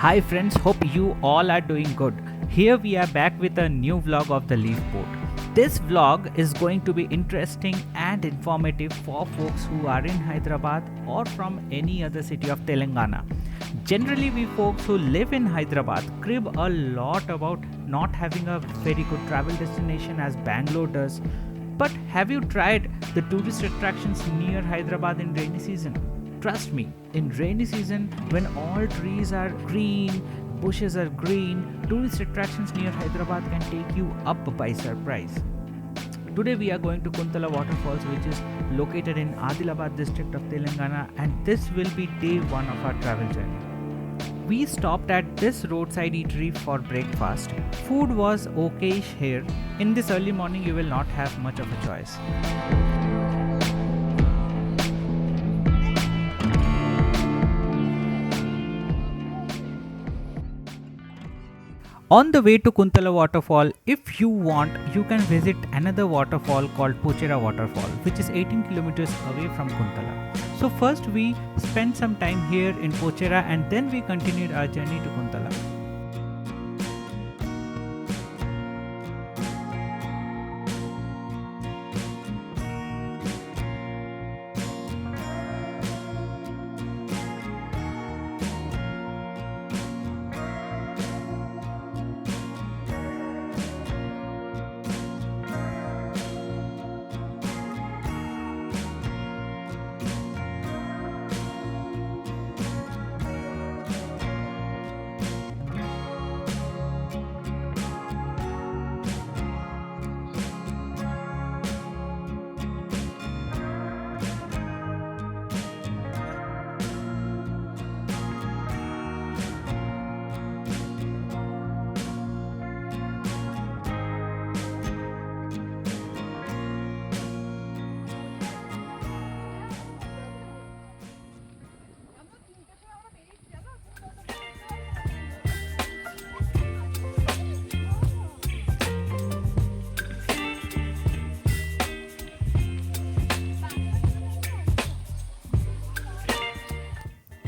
Hi friends, hope you all are doing good. Here we are back with a new vlog of the Leaf Boat. This vlog is going to be interesting and informative for folks who are in Hyderabad or from any other city of Telangana. Generally, we folks who live in Hyderabad crib a lot about not having a very good travel destination as Bangalore does. But have you tried the tourist attractions near Hyderabad in rainy season? Trust me, in rainy season, when all trees are green, bushes are green, tourist attractions near Hyderabad can take you up by surprise. Today we are going to Kuntala Waterfalls, which is located in Adilabad district of Telangana, and this will be day one of our travel journey. We stopped at this roadside eatery for breakfast. Food was okayish here. In this early morning, you will not have much of a choice. On the way to Kuntala Waterfall, if you want, you can visit another waterfall called Pochera Waterfall, which is 18 kilometers away from Kuntala. So first we spent some time here in Pochera and then we continued our journey to Kuntala.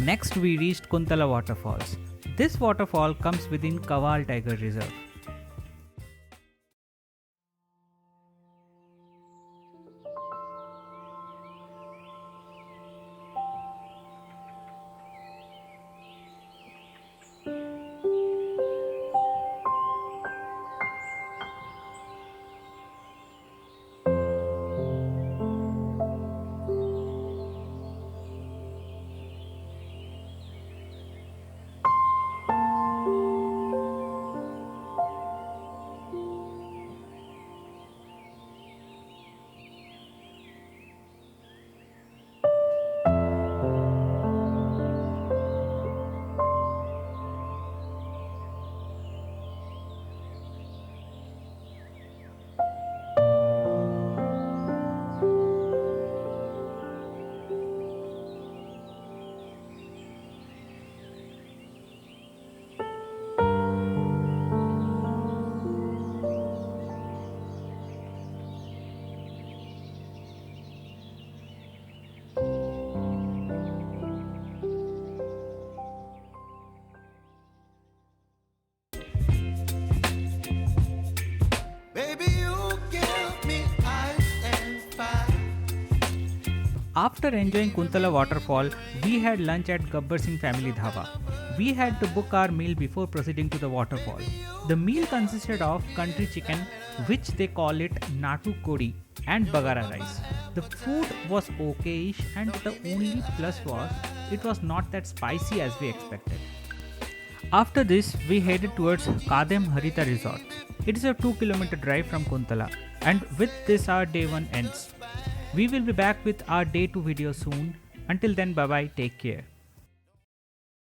Next we reached Kuntala Waterfalls. This waterfall comes within Kawal Tiger Reserve. After enjoying Kuntala Waterfall, we had lunch at Gabbar Singh Family Dhaba. We had to book our meal before proceeding to the waterfall. The meal consisted of country chicken, which they call it Natu Kodi, and Bagara rice. The food was okayish, and the only plus was it was not that spicy as we expected. After this, we headed towards Kadem Harita Resort. It is a 2-kilometer drive from Kuntala, and with this our day 1 ends. We will be back with our day 2 video soon. Until then, bye bye, take care.